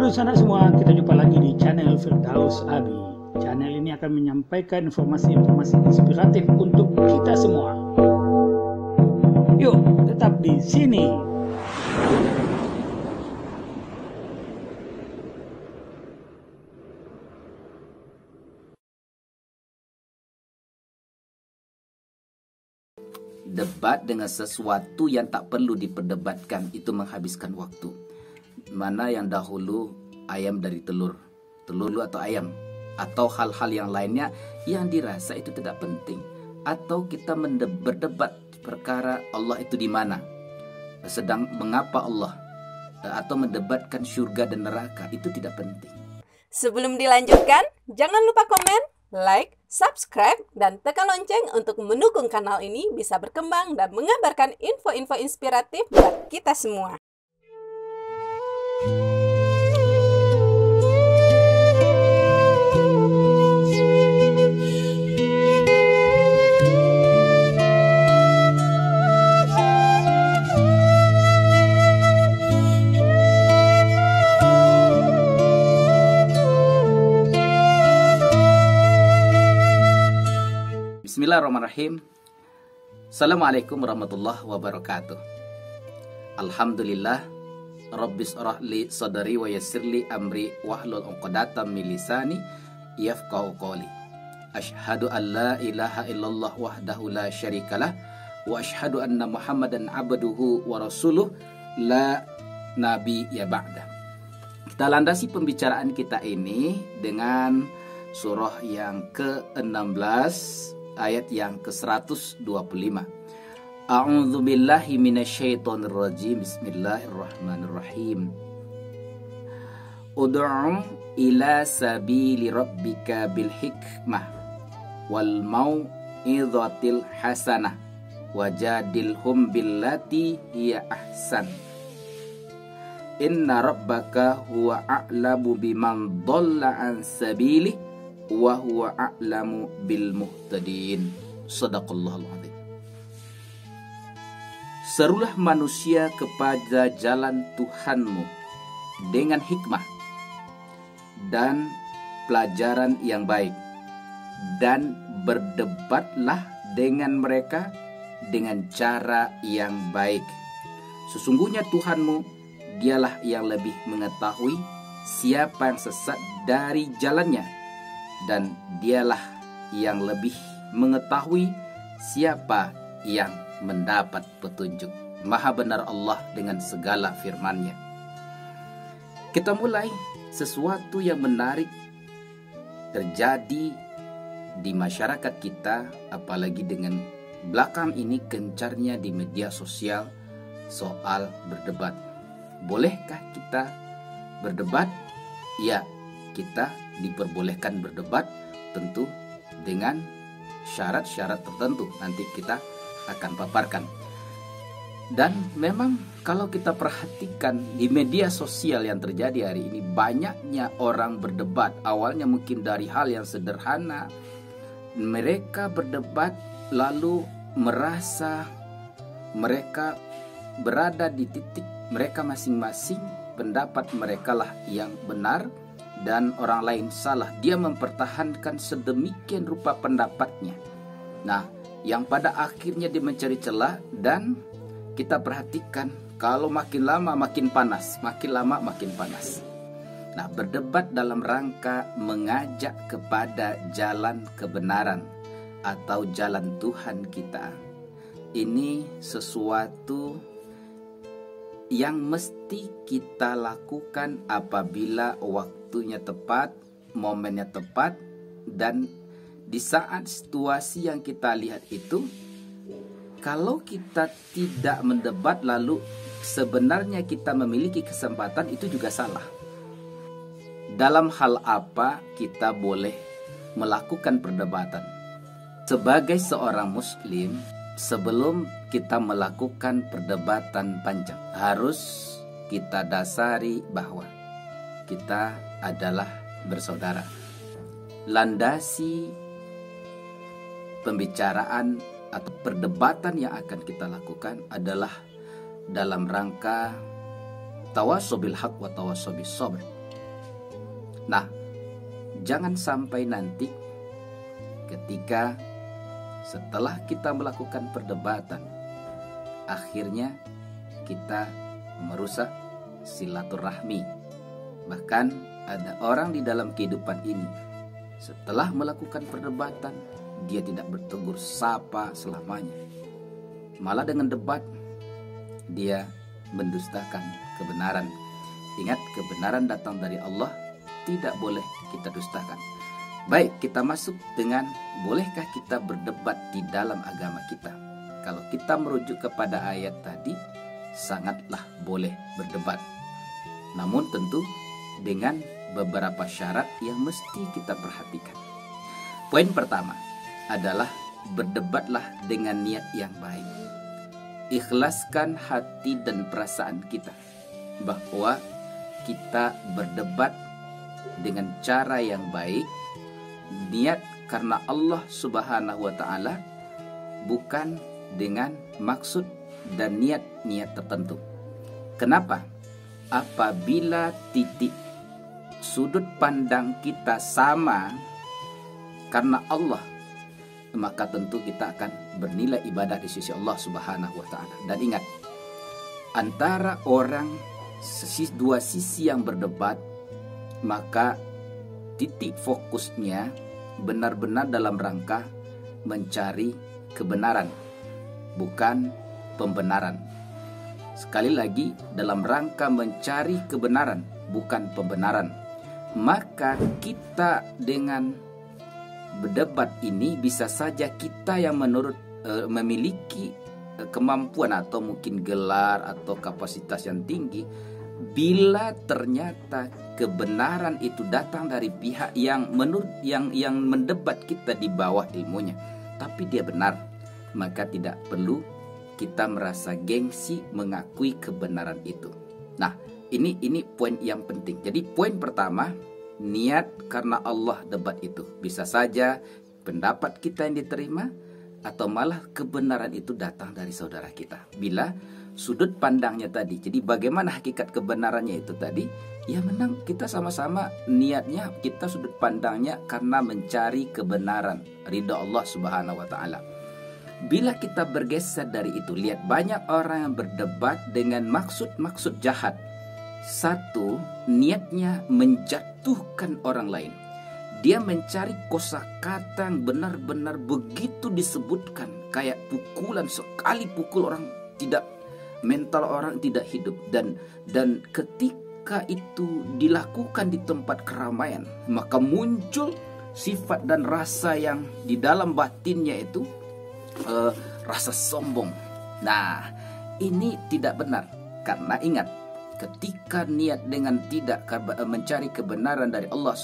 Halo sanak semua, kita jumpa lagi di channel Firdaus Abi. Channel ini akan menyampaikan informasi-informasi inspiratif untuk kita semua. Yuk, tetap di sini. Debat dengan sesuatu yang tak perlu diperdebatkan itu menghabiskan waktu. Mana yang dahulu, ayam dari telur atau ayam, atau hal-hal yang lainnya yang dirasa itu tidak penting, atau kita berdebat perkara Allah itu di mana, sedang mengapa Allah, atau mendebatkan surga dan neraka, itu tidak penting. Sebelum dilanjutkan, jangan lupa komen, like, subscribe, dan tekan lonceng untuk mendukung kanal ini bisa berkembang dan mengabarkan info-info inspiratif buat kita semua. Bismillahirrahmanirrahim. Assalamualaikum warahmatullahi wabarakatuh. Alhamdulillah Rabbis shrahli sadri wa yassirli amri wahlul 'uqdatam min lisani yafqahu qawli. Asyhadu an la ilaha illallah wahdahu la syarikalah wa asyhadu anna Muhammadan abduhu wa rasuluh la nabiyya ba'da. Kita landasi pembicaraan kita ini dengan surah yang ke-16 ayat yang ke-125. A'udzu billahi minasyaitonir rajim. Bismillahirrahmanirrahim. Ud'u ila sabili rabbika bil hikmah wal mau'izatil hasanah wajadilhum billati hiya ahsan. Inna rabbaka huwa a'lamu biman dhalla an sabilihi wa huwa a'lamu bil muhtadin. Shadaqallahul azim. Serulah manusia kepada jalan Tuhanmu dengan hikmah dan pelajaran yang baik, dan berdebatlah dengan mereka dengan cara yang baik. Sesungguhnya Tuhanmu, dialah yang lebih mengetahui siapa yang sesat dari jalannya, dan dialah yang lebih mengetahui siapa yang mendapat petunjuk. Maha benar Allah dengan segala firman-Nya. Kita mulai sesuatu yang menarik terjadi di masyarakat kita, apalagi dengan belakang ini gencarnya di media sosial soal berdebat. Bolehkah kita berdebat? Ya, kita diperbolehkan berdebat, tentu dengan syarat-syarat tertentu. Nanti kita akan paparkan. Dan memang kalau kita perhatikan di media sosial yang terjadi hari ini, banyaknya orang berdebat. Awalnya mungkin dari hal yang sederhana, mereka berdebat lalu merasa mereka berada di titik mereka masing-masing, pendapat mereka lah yang benar dan orang lain salah. Dia mempertahankan sedemikian rupa pendapatnya. Nah, yang pada akhirnya dia mencari celah, dan kita perhatikan kalau makin lama makin panas, makin lama makin panas. Nah, berdebat dalam rangka mengajak kepada jalan kebenaran atau jalan Tuhan kita, ini sesuatu yang mesti kita lakukan apabila waktunya tepat, momennya tepat, dan di saat situasi yang kita lihat itu, kalau kita tidak mendebat lalu sebenarnya kita memiliki kesempatan, itu juga salah. Dalam hal apa kita boleh melakukan perdebatan? Sebagai seorang muslim, sebelum kita melakukan perdebatan panjang, harus kita dasari bahwa kita adalah bersaudara. Landasi pembicaraan atau perdebatan yang akan kita lakukan adalah dalam rangka tawasobil haq wa tawasobis sabr. Nah, jangan sampai nanti ketika setelah kita melakukan perdebatan, akhirnya kita merusak silaturahmi. Bahkan ada orang di dalam kehidupan ini, setelah melakukan perdebatan, dia tidak bertegur sapa selamanya. Malah dengan debat, dia mendustakan kebenaran. Ingat, kebenaran datang dari Allah, tidak boleh kita dustakan. Baik, kita masuk dengan bolehkah kita berdebat di dalam agama kita. Kalau kita merujuk kepada ayat tadi, sangatlah boleh berdebat. Namun tentu dengan beberapa syarat yang mesti kita perhatikan. Poin pertama adalah berdebatlah dengan niat yang baik. Ikhlaskan hati dan perasaan kita bahwa kita berdebat dengan cara yang baik, niat karena Allah Subhanahu wa Ta'ala, bukan dengan maksud dan niat-niat tertentu. Kenapa? Apabila titik sudut pandang kita sama karena Allah, maka tentu kita akan bernilai ibadah di sisi Allah Subhanahu wa Ta'ala. Dan ingat, antara orang dua sisi yang berdebat, maka titik fokusnya benar-benar dalam rangka mencari kebenaran, bukan pembenaran. Sekali lagi, dalam rangka mencari kebenaran, bukan pembenaran. Maka kita dengan berdebat ini bisa saja kita yang memiliki kemampuan atau mungkin gelar atau kapasitas yang tinggi, bila ternyata kebenaran itu datang dari pihak yang yang mendebat kita di bawah ilmunya, tapi dia benar, maka tidak perlu kita merasa gengsi mengakui kebenaran itu. Nah, ini poin yang penting. Jadi poin pertama, niat karena Allah debat itu. Bisa saja pendapat kita yang diterima, atau malah kebenaran itu datang dari saudara kita. Bila sudut pandangnya tadi, jadi bagaimana hakikat kebenarannya itu tadi, ya menang kita sama-sama niatnya, kita sudut pandangnya karena mencari kebenaran, ridha Allah Subhanahu wa Ta'ala. Bila kita bergeser dari itu, lihat banyak orang yang berdebat dengan maksud-maksud jahat. Satu, niatnya menjatuhkan orang lain. Dia mencari kosakata yang benar-benar begitu disebutkan, kayak pukulan, sekali pukul orang tidak, mental orang tidak hidup. Dan ketika itu dilakukan di tempat keramaian, maka muncul sifat dan rasa yang di dalam batinnya itu rasa sombong. Nah, ini tidak benar. Karena ingat, ketika niat dengan tidak mencari kebenaran dari Allah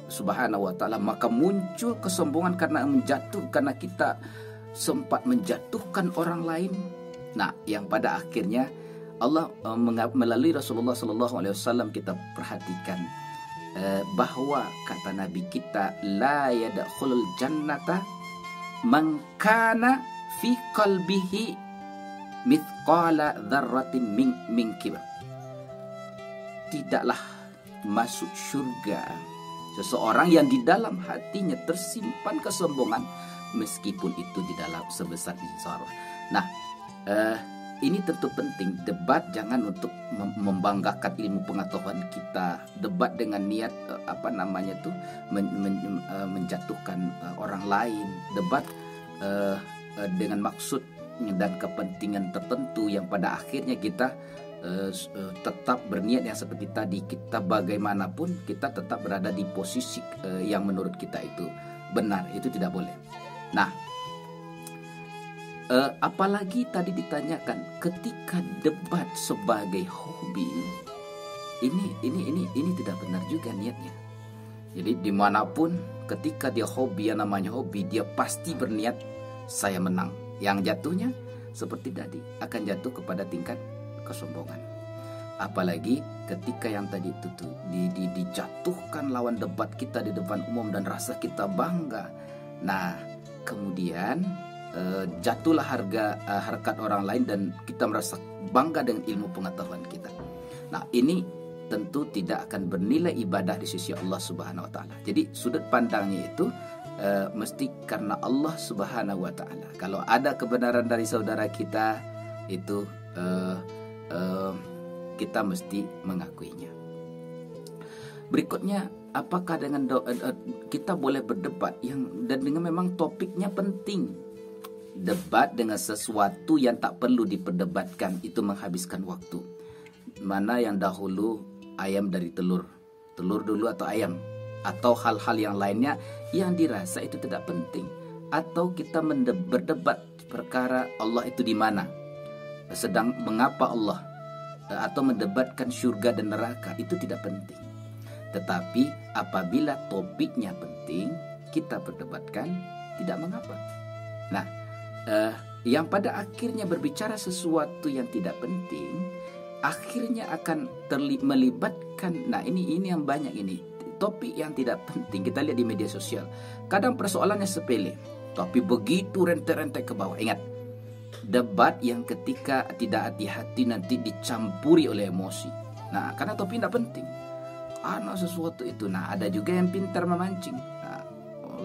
Subhanahu wa Ta'ala, maka muncul kesombongan karena kita sempat menjatuhkan orang lain. Nah, yang pada akhirnya Allah melalui Rasulullah SAW kita perhatikan bahwa kata Nabi kita, la yadkhulul jannata man kana fi qalbihi mithqala dzarratin min kibr. Tidaklah masuk surga seseorang yang di dalam hatinya tersimpan kesombongan, meskipun itu di dalam sebesar biji zarah. Nah, ini tentu penting. Debat jangan untuk membanggakan ilmu pengetahuan kita. Debat dengan niat menjatuhkan orang lain. Debat dengan maksud dan kepentingan tertentu yang pada akhirnya kita tetap berniat yang seperti tadi. Kita bagaimanapun kita tetap berada di posisi yang menurut kita itu benar. Itu tidak boleh. Nah, apalagi tadi ditanyakan ketika debat sebagai hobi, ini tidak benar juga niatnya. Jadi dimanapun ketika dia hobi, yang namanya hobi, dia pasti berniat saya menang. Yang jatuhnya seperti tadi akan jatuh kepada tingkat kesombongan. Apalagi ketika yang tadi itu tuh dijatuhkan lawan debat kita di depan umum dan rasa kita bangga. Nah, kemudian jatuhlah harkat orang lain dan kita merasa bangga dengan ilmu pengetahuan kita. Nah, ini tentu tidak akan bernilai ibadah di sisi Allah Subhanahu wa taala. Jadi sudut pandangnya itu mesti karena Allah Subhanahu wa taala. Kalau ada kebenaran dari saudara kita itu kita mesti mengakuinya. Berikutnya, apakah dengan kita boleh berdebat dan dengan memang topiknya penting. Debat dengan sesuatu yang tak perlu diperdebatkan itu menghabiskan waktu. Mana yang dahulu ayam dari telur dulu atau ayam, atau hal-hal yang lainnya yang dirasa itu tidak penting, atau kita berdebat perkara Allah itu di mana, sedang mengapa Allah, atau mendebatkan surga dan neraka, itu tidak penting. Tetapi apabila topiknya penting, kita perdebatkan, tidak mengapa. Nah, yang pada akhirnya berbicara sesuatu yang tidak penting, akhirnya akan melibatkan. Nah, ini yang banyak ini topik yang tidak penting. Kita lihat di media sosial, kadang persoalannya sepele, tapi begitu rentet-rentet ke bawah. Ingat, debat yang ketika tidak hati-hati nanti dicampuri oleh emosi. Nah, karena topik tidak penting, sesuatu itu. Nah, ada juga yang pintar memancing. Nah,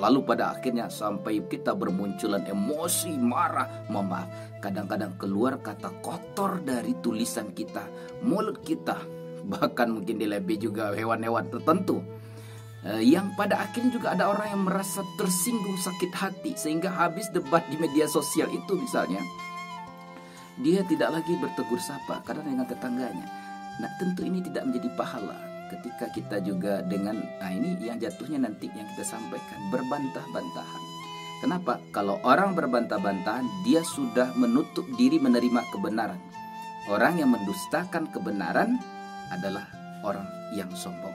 lalu pada akhirnya sampai kita bermunculan emosi, marah, memaaf. Kadang-kadang keluar kata kotor dari tulisan kita, mulut kita, bahkan mungkin dilebih juga hewan-hewan tertentu. Yang pada akhirnya juga ada orang yang merasa tersinggung, sakit hati, sehingga habis debat di media sosial itu misalnya, dia tidak lagi bertegur sapa karena dengan tetangganya. Nah, tentu ini tidak menjadi pahala ketika kita juga dengan, ini yang jatuhnya nanti yang kita sampaikan, berbantah-bantahan. Kenapa? Kalau orang berbantah-bantahan, dia sudah menutup diri menerima kebenaran. Orang yang mendustakan kebenaran adalah orang yang sombong.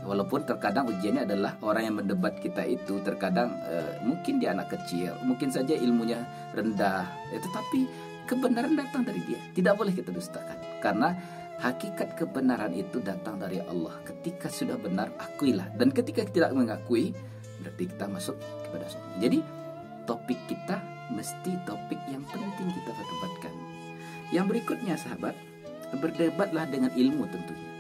Walaupun terkadang ujiannya adalah orang yang mendebat kita itu terkadang mungkin dia anak kecil, mungkin saja ilmunya rendah, tetapi kebenaran datang dari dia. Tidak boleh kita dustakan, karena hakikat kebenaran itu datang dari Allah. Ketika sudah benar, akuilah. Dan ketika tidak mengakui, berarti kita masuk kepada sombong. Jadi topik kita mesti topik yang penting kita perdebatkan. Yang berikutnya, sahabat, berdebatlah dengan ilmu tentunya.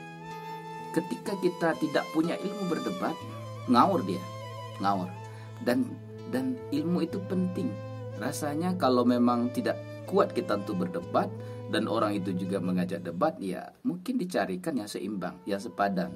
Ketika kita tidak punya ilmu berdebat, ngawur. Dan ilmu itu penting. Rasanya kalau memang tidak kuat kita untuk berdebat, dan orang itu juga mengajak debat, ya mungkin dicarikan yang seimbang, yang sepadan.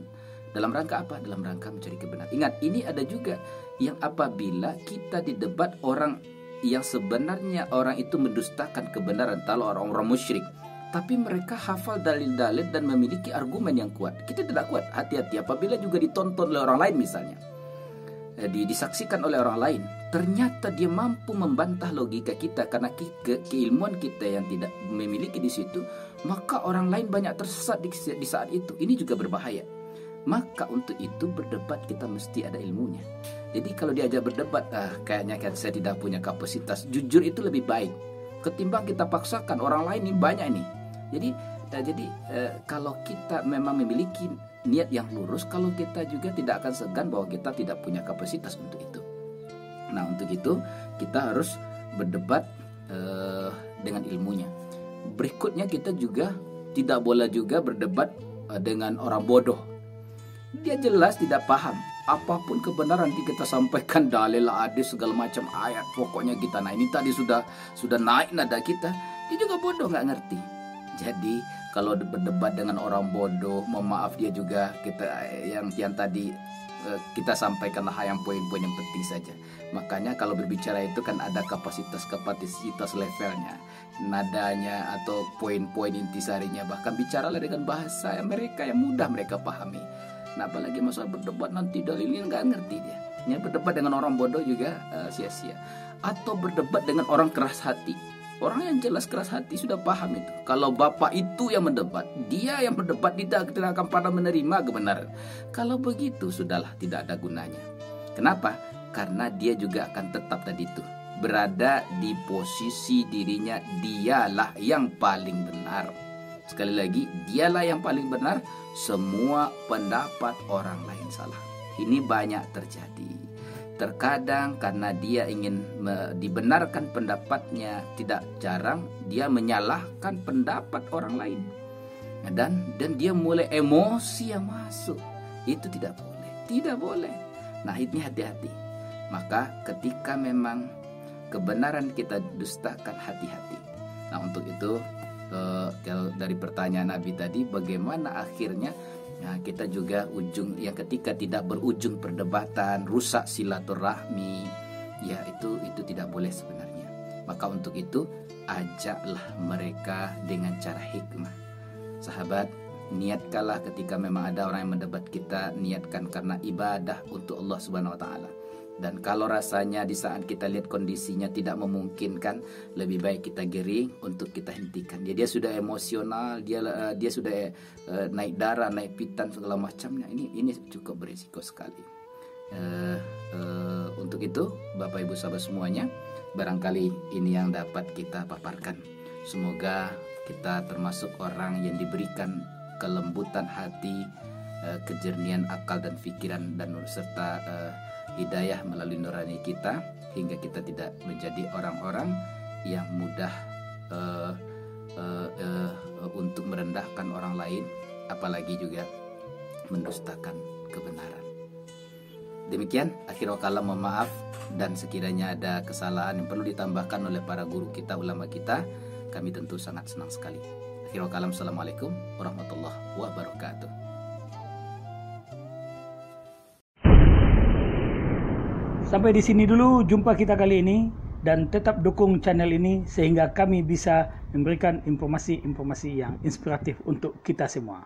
Dalam rangka apa? Dalam rangka mencari kebenaran. Ingat, ini ada juga yang apabila kita didebat orang yang sebenarnya orang itu mendustakan kebenaran, kalau orang-orang musyrik, tapi mereka hafal dalil-dalil dan memiliki argumen yang kuat. Kita tidak kuat, hati-hati apabila juga ditonton oleh orang lain misalnya, disaksikan oleh orang lain, ternyata dia mampu membantah logika kita karena keilmuan kita yang tidak memiliki di situ, maka orang lain banyak tersesat di saat itu. Ini juga berbahaya. Maka untuk itu berdebat kita mesti ada ilmunya. Jadi kalau diajak berdebat, kayaknya saya tidak punya kapasitas, jujur itu lebih baik ketimbang kita paksakan orang lain ini banyak ini. Jadi kalau kita memang memiliki niat yang lurus, kalau kita juga tidak akan segan bahwa kita tidak punya kapasitas untuk itu. Nah, untuk itu kita harus berdebat dengan ilmunya. Berikutnya, kita juga tidak boleh juga berdebat dengan orang bodoh. Dia jelas tidak paham apapun kebenaran kita sampaikan, dalil, hadis, segala macam ayat, pokoknya kita. Nah, ini tadi sudah naik nada kita, dia juga bodoh, nggak ngerti. Jadi kalau berdebat dengan orang bodoh, maaf, dia juga kita yang tadi kita sampaikanlah yang poin-poin yang penting saja. Makanya kalau berbicara itu kan ada kapasitas levelnya, nadanya atau poin-poin intisarinya. Bahkan bicaralah dengan bahasa yang mereka yang mudah mereka pahami. Nah, apalagi masalah berdebat nanti dalilnya nggak ngerti dia. Ya, berdebat dengan orang bodoh juga sia-sia. Atau berdebat dengan orang keras hati. Orang yang jelas keras hati sudah paham itu. Kalau bapak itu yang mendebat, dia yang berdebat tidak akan pernah menerima kebenaran. Kalau begitu sudahlah, tidak ada gunanya. Kenapa? Karena dia juga akan tetap tadi itu berada di posisi dirinya dialah yang paling benar. Sekali lagi, dialah yang paling benar. Semua pendapat orang lain salah. Ini banyak terjadi. Terkadang karena dia ingin dibenarkan pendapatnya, tidak jarang dia menyalahkan pendapat orang lain. dan dia mulai emosi yang masuk. Itu tidak boleh. Nah, ini hati-hati. Maka ketika memang kebenaran kita dustakan, hati-hati. Nah, untuk itu dari pertanyaan Nabi tadi, bagaimana akhirnya? Nah, kita juga ujung yang ketika tidak berujung perdebatan, rusak silaturahmi, ya itu tidak boleh sebenarnya. Maka untuk itu ajaklah mereka dengan cara hikmah. Sahabat, niatkanlah ketika memang ada orang yang mendebat kita, niatkan karena ibadah untuk Allah Subhanahu wa taala. Dan kalau rasanya di saat kita lihat kondisinya tidak memungkinkan, lebih baik kita giring untuk kita hentikan. Dia sudah emosional, dia sudah naik darah, naik pitan segala macamnya. Ini cukup berisiko sekali. Untuk itu, Bapak Ibu sahabat semuanya, barangkali ini yang dapat kita paparkan. Semoga kita termasuk orang yang diberikan kelembutan hati, kejernihan akal dan pikiran, dan serta hidayah melalui nurani kita, hingga kita tidak menjadi orang-orang yang mudah untuk merendahkan orang lain, apalagi juga mendustakan kebenaran. Demikian akhirul kalam, mohon maaf, dan sekiranya ada kesalahan yang perlu ditambahkan oleh para guru kita, ulama kita, kami tentu sangat senang sekali. Akhirul kalam, assalamualaikum warahmatullahi wabarakatuh. Sampai di sini dulu jumpa kita kali ini, dan tetap dukung channel ini sehingga kami bisa memberikan informasi-informasi yang inspiratif untuk kita semua.